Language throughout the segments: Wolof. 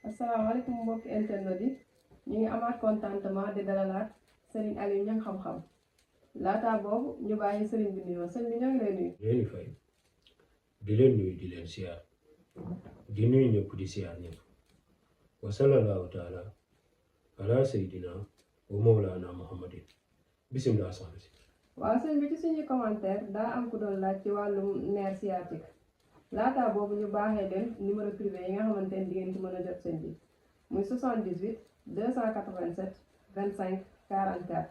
asalaamaaleykum mbokki internet yi ñu ngi amaat contentement di dalalaat Serigne Aliou Niang xam-xam laataa boobu ñu bàyyi Serigne bi nuyoo sëñ bi ñoo ngi lay nuyu. leen fay di leen nuyu di leen siyaar di nuyu ñëpp di siyaar ñëpp wa sallallahu taala ala sayidina wa mawlana muhammadin bisimilah soxna si. waaw sëñ bi ci suñuy commentaire daa am ku doon laaj ci wàllum nerf sciatique laataa boobu ñu baaxee leen numéro privé yi nga xamante ne di ngeen ci mën a jot sëñ bi muy 78 287 25 44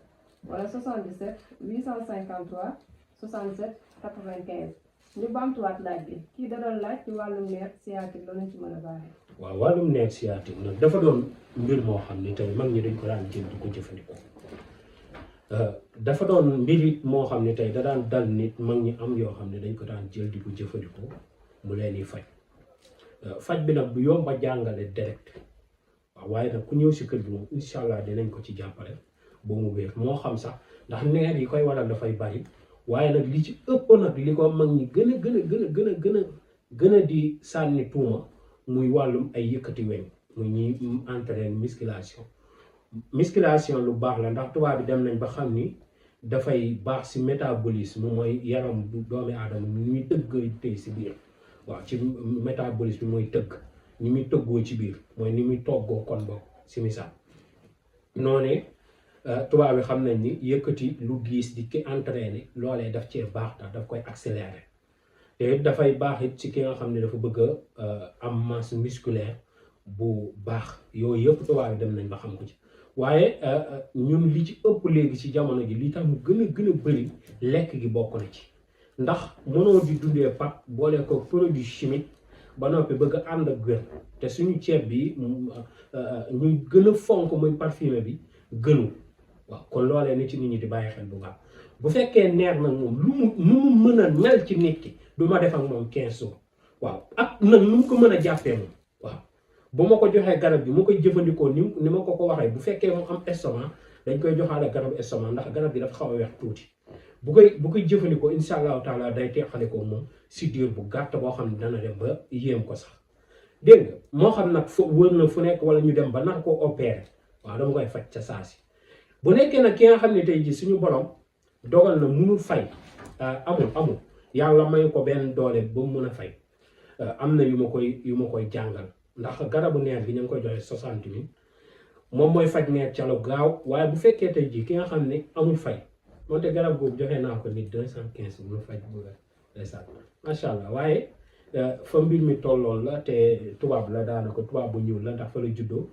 wala 77 853 67 95 ñu baamtuwaat laaj bi kii da doon laaj ci wàllum nerf sciatique loolu ñu ci mën a baaxee. waaw wàllum nerf sciatique nag dafa doon mbir moo xam ne tey mag ñi dañ ko daan jël di ko jëfandikoo dafa doon mbir it moo xam ne tey da daan dal nit mag ñi am yoo xam ne dañ ko daan jël di ko jëfandikoo mu leen di faj faj bi nag bu yomb a jàngale direct waaw waaye nag ku ñëw si kër gi moom incha allah dinañ ko ci jàppale ba mu wér moo xam sax ndax neer yi koy waral dafay bari waaye nag li ci ëpp nag li ko mag ñi gën a di sànni tuuma muy wàllum ay yëkkati weñ muy ñuy entraîner musculation lu baax la ndax tubaab bi dem nañ ba xam ni dafay baax si métabolisme mooy yaram bu doomi aadama ni muy tëgg tey si biir waaw ci métabolisme bi mooy tëgg ni muy tëggoo ci biir mooy ni muy toggoo kon bokk si misaal noonee tubaab bi xam nañ ni yëkkati lu diis di ki entraîner loolee daf cee baax tax daf koy accélérer te dafay baax it ci ki nga xam ne dafa bëgg a am masse musculaire bu baax yooyu yëpp tubaab bi dem nañ ba xam ko ci waaye ñun li ci ëpp léegi ci jamono ji li tax mu gën a bëri lekk gi bokk na ci ndax mënoo di dundee pat boole ko produit chimique ba noppi bëgg a ànd ak gën te suñu ceeb bi ñuy gën a fonk muy parfumé bi gënu waaw kon loolee ni ci nit ñi di bàyyi xel bu baax bu fekkee neer nag moom nu mu mën a mel ci nit ki du ma def ak moom 15 jours waaw ak nag nu mu ko mën a jàppee moom waaw bu ma ko joxee garab gi mu koy jëfandikoo ni ma ko waxee bu fekkee mu am estomac dañ koy joxaale garab estomac ndax garab gi dafa xaw a weex tuuti bu koy jëfandikoo insha allahu taala day teqalikoo moom si diir bu gàtt boo xam ne dana dem ba yéem ko sax dégg nga moo xam nag wër na fu nekk wala ñu dem ba nar ko opérer waaw dama koy faj ca saa si bu nekkee nag ki nga xam ne tey ji suñu borom dogal na munul fay amul yàlla may ko benn doole ba mu mun a fay am na yu ma koy jàngal ndax garabu neer bi ñu ngi koy joxe 60 000 moom mooy faj neer ca lu gaaw waaye bu fekkee tey jii ki nga xam ne amul fay moonte garab googu joxe naa ko nit 215 mu faj bu ndeysaan macha allah waaye fa mbir mi tolloon la te tubaab la daanaka tubaab bu ñuul la ndax fa la juddoo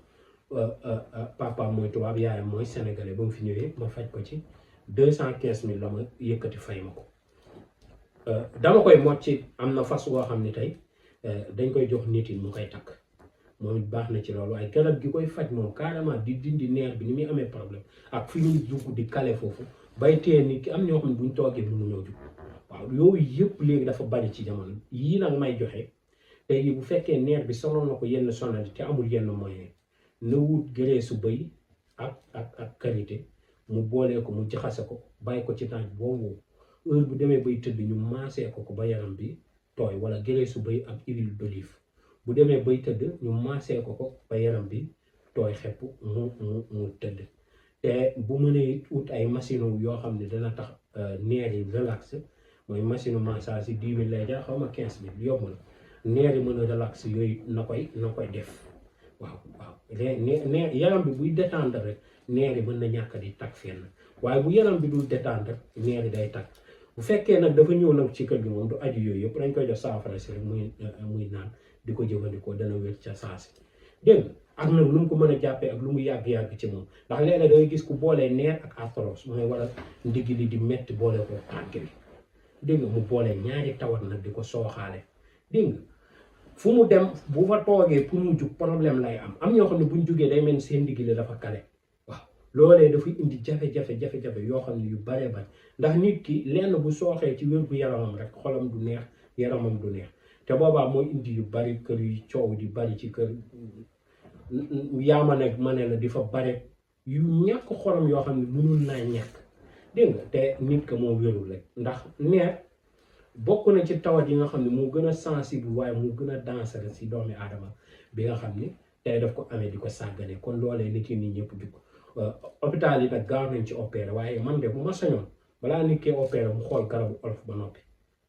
papa mooy tubaab yaayam mooy sénégalais ba mu fi ñëwee ma faj ko ci 215 000 la ma yëkkati fay ma ko dama koy mocc am na fas woo xam ne tey dañ koy jox nit yi mu koy takk moom it baax na ci loolu waaye garab gi koy faj moom carrément di dindi neer bi ni muy amee problème ak fi ñuy dugg di kale foofu bay tee nit ki am ñoo xam ne buñ toogee mënu ñoo jug waaw yooyu yëpp léegi dafa bari ci jamono yii nag may joxe tey bu fekkee neer bi sonal na ko yenn sonal te amul yenn moyen na wut gëreesu bëy ak karité mu boolee ko mu jaxase ko bàyyi ko ci naaj boobu heure bu demee bay tëdd ñu maasee ko ba yaram bi tooy wala gëreesu bëy ak huile d'olive bu demee bay tëdd ñu maasee ko ba yaram bi tooy xepp mu tëdd te bu mënee ut ay machine yoo xam ne dana tax neer yi relax mooy machine massage yi 10 000 lay jar xaw ma 15 000 yomb na neer yi mën a relax yooyu na koy def waaw neer yaram bi buy détendre rek neer yi mën na ñàkk di tag fenn waaye bu yaram bi dul détendre neer yi day tag bu fekkee nag dafa ñëw nag ci kër gi moom du aju yooyu yëpp dañ koy jox saafara si rek muy naan di ko jëfandikoo dana wér ca saasi dégg nga ak nag lu mu ko mën a jàppee ak lu mu yàgg-yàgg ci moom ndax léeg-léeg da ngay gis ku boolee neer ak arthrose mooy wala ndigg li di metti boole ko tànk bi dégg nga mu boolee ñaari tawat nag di ko sooxaale dégg nga fu mu dem bu fa toogee pour mu jug problème lay am ñoo xam ne buñ jugee day mel ni seen ndigg li dafa kale waaw loolee dafay indi jafe-jafe yoo xam ne yu bare bare ndax nit ki lenn bu sooxee ci wér gu yaramam rek xolam du neex yaramam du neex te boobaa mooy indi yu bari kër yu coow di bari ci kër yaama nekk ma ne la di fa bare yu ñàkk xorom yoo xam ne mënul naa ñàkk dégg nga te nit ka moo wérul rek ndax neer bokk na ci tawat yi nga xam ne moo gën a sensible waaye moo gën a dangereux si doomi aadama bi nga xam ni tey daf ko amee di ko sàggane kon loolee nit yi ñëpp jug hôpital yi nag gaaw nañ ci opéré waaye man de bu ma sañoon balaa nit kee opéré mu xool garabu olof ba noppi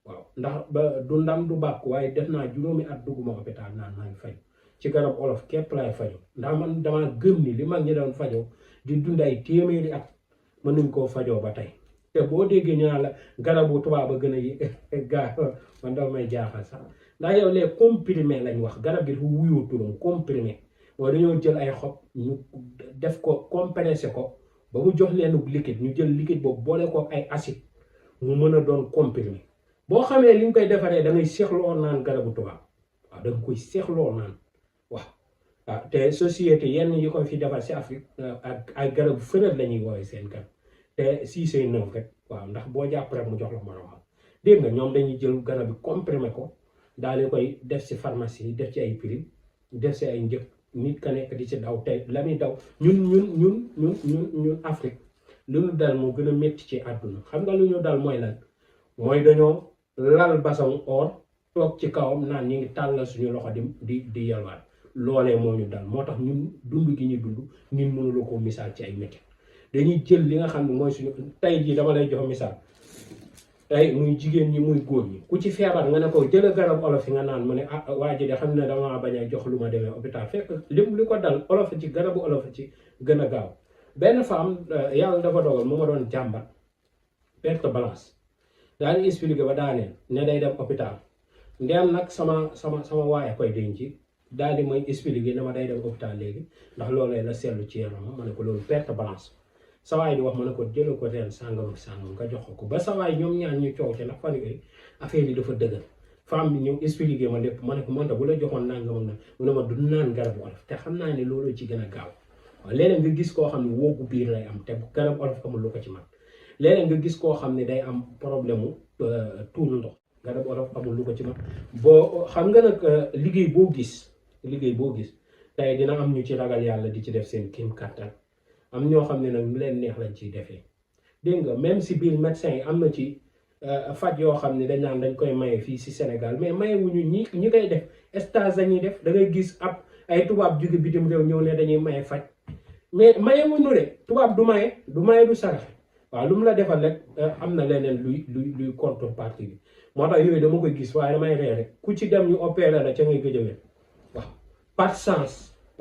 waaw ndax ba du ndam du bàkk waaye def naa juróomi at dugguma hôpital naan maa ngi faju ci garab olof képp laay faju ndax man dama gëm ni li mag ñi doon fajoo di dund ay téeméeri at mën nañ koo fajoo ba tey te boo déggee ñu naan la garabu tubaab a gën a gaaw man dafa may jaaxal sax ndax yow les comprimés lañ wax garab gi dafa wuyoo turam comprimé mooy dañoo jël ay xob ñu def ko compressé ko ba mu jox leen liquide ñu jël liquide boobu boole ko ay acide mu mën a doon comprimé boo xamee li nga koy defaree da ngay seexloo naan garabu tubaab waaw da nga koy seexloo naan waaw te société yenn yi koy fi defar si Afrique ak ay garabu fëral la ñuy woowee seen garab te si c'est neuf rek waaw ndax boo jàpp rek mu jox la moroomam dégg nga ñoom dañuy jël garab bi comprimé ko daal di koy def si pharmacie def ci ay prix def si ay njëg nit ka nekk di ci daw tey la muy daw ñun Afrique lu ñu dal moo gën a métti ci àdduna xam nga lu ñu dal mooy lan mooy dañoo lal basan or toog ci kawam naan ñu ngi tàllal suñu loxo di yalwaat loolee moo ñu dal moo tax ñun dund gi ñu dund ñun mënula ko misaal ci ay métti dañuy jël li nga xam ne mooy suñu tey jii dama lay jox misaal tey muy jigéen ñi muy góor ñi ku ci feebar nga ne ko jëla garab olof yi nga naan mu ne ah waa ji de xam ne dama bañ a jox lu ma demee hôpital fekk li ko dal olof ci garabu olof ci gën a gaaw benn femme yàlla dafa dogal mu ma doon jàmbat perte balance daal di expliqué ba daaneel ne day dem hôpital ndem nag sama waaye koy denc daal di may expliqué ne ma day dem hôpital léegi ndax loolee la seetlu ci yaram ma ne ko loolu perte balance sawaay di wax ma ne ko jëla ko teen sàngam nga jox ko ba sawaay ñoom ñaan ñu coow ci ndax fan yooyu affaire yi dafa dëgër femme bi ñëw expliqué ma lépp ma ne ko man bu la joxoon nangam ak nag mu ne ma du naan garabu olof te xam naa ne loolu ci gën a gaaw waaw léeg-léeg nga gis koo xam ne woogu biir lay am te garabu olof amul lu ko ci man léeg-léeg nga gis koo xam ne day am problème mu tuur ndox garabu olof amul lu ko ci man boo xam nga nag liggéey boo gis tey dina am ñu ci ragal yàlla di ci def seen kéem kattan am ñoo xam ne nag lu leen neex lañ ciy defee dégg nga même si biir médecin yi am na ci faj yoo xam ne dañ naan dañ koy maye fii si Sénégal mais maye wuñu ñi koy def stage dañuy def da ngay gis ab ay tubaab jóge bitim réew ñëw ne dañuy maye faj mais maye wuñu de tubaab du maye du saraxe waaw lu mu la defal rek am na leneen luy contrepartie bi moo tax yooyu dama koy gis waaye damay ree rek ku ci dem ñu opéré la ca ngay gëj a wér waaw pas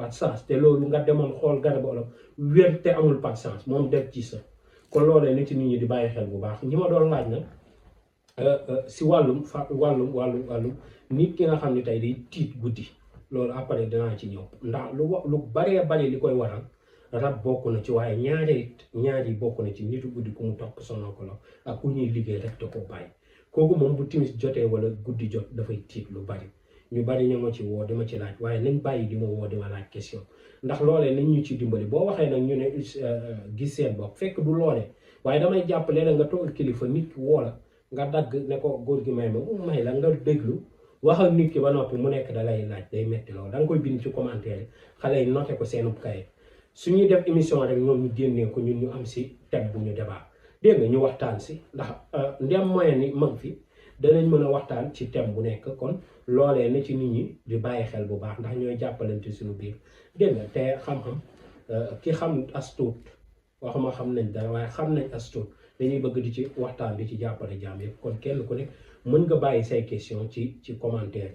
de chance te loolu nga demoon xool garabu olof wér te amul pas de chance moom def ci sa kon loolee nit ñi di bàyyi xel bu baax ñi ma doon laaj nag si wàllum nit ki nga xam ne tey day tiit guddi loolu après dinaa ci ñëw ndax lu baree bari li koy waral rab bokk na ci waaye ñaari bokk na ci nitu guddi ku mu topp sonal ko la ak ku ñuy liggéey rek te ko bàyyi kooku moom bu timis jotee wala guddi jot dafay tiit lu bari ñu bari ñu ma ci woo dama ci laaj waaye nañ bàyyi di ma woo di ma laaj question ndax loolee nañ ñu ci dimbali boo waxee nag ñu ne gis seen bopp fekk du loolee waaye damay jàpp léeg nga toog kilifa nit ki woo la nga dagg ne ko góor gi may ma may la nga déglu wax ak nit ki ba noppi mu nekk da lay laaj day metti loolu da nga koy bind ci commentaire yi xale yi noté ko seenub kaye suñuy def émission rek ñoom ñu génnee ko ñun ñu am si thème bu ñu débat dégg nga ñu waxtaan si ndax ndem moyen ni mag fi danañ mën a waxtaan ci thème bu nekk kon loolee na ci nit ñi di bàyyi xel bu baax ndax ñooy jàppalante suñu biir dégg nga te xam-xam ki xam as tuut waxuma xam nañ dara waaye xam nañ as tuut dañuy bëgg di ci waxtaan di ci jàppale jaam yëpp kon kenn ku nekk mën nga bàyyi say question ci commentaire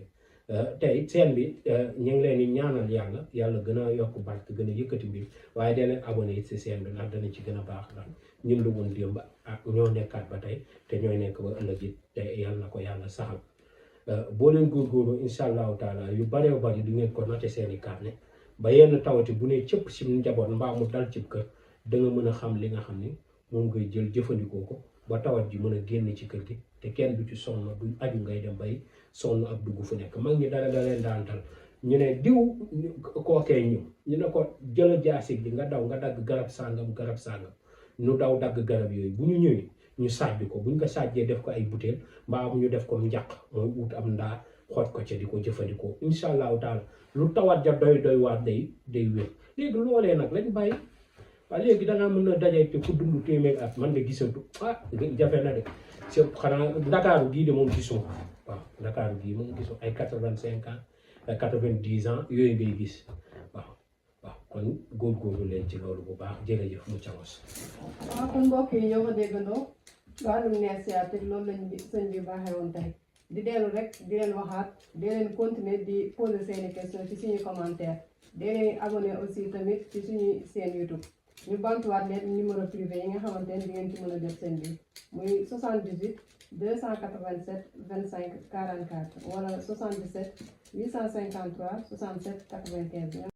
yi tey seen bi ñu ngi leen di ñaanal yàlla gën a yokk barke gën a yëkkati mbir waaye dee leen abonné ci seen bi ndax dana ci gën a baax ndax ñun lu woon démb ak ñoo nekkaat ba tey te ñooy nekk ba ëllëg it te yàlla na ko yàlla saxal boo leen góorgóorlu incha allahu taala yu baree bari di ngeen ko noté seeni carnet ba yenn tawati bu ne cëpp si njaboot mbaa mu dal ci kër da nga mën a xam li nga xam ni moom ngay jël jëfandikoo ko ba tawat ji mën a génn ci kër gi te kenn du ci sonn du aju ngay dem bay sonn ak dugg fu nekk mag ñi dara da leen daan dal ñu ne diw kookee ñu ne ko jëla jaasig bi nga daw nga dagg garab sàngam ñu daw dagg garab yooyu bu ñu ñëwee ñu sàjj ko buñ ko sàjjee def ko ay butéel mbaa ñu def ko njaq mooy ut am ndaa xooj ko ca di ko jëfandikoo incha allahu taala lu tawat ja doy waat day wér léegi loolee nag lañ bàyyi waaye léegi dangaa mën a dajee te ku dund téeméer at man de gisatu jafe na de si xanaa ndakaaru gii de moom gisuma waaw ndakaaru gii moom gisuma ay 85 ans ay 90 ans yooyu ngay gis waaw kon góorgóorlu leen ci loolu bu baax jërëjëf mu cawos. waaw kon mbokk yi ñoo ko déggandoo wàllum nerf sciatique loolu lañ sëñ bi baaxee woon tey di dellu rek di leen waxaat di leen continuer di poser seeni question ci suñu commentaire di leen abonné aussi tamit ci suñu seen YouTube ñu bantuwaat leen numéro privé yi nga xamante ne di ngeen ci mën a jot seen bi muy 78 287 25 44 wala 77 853 67 95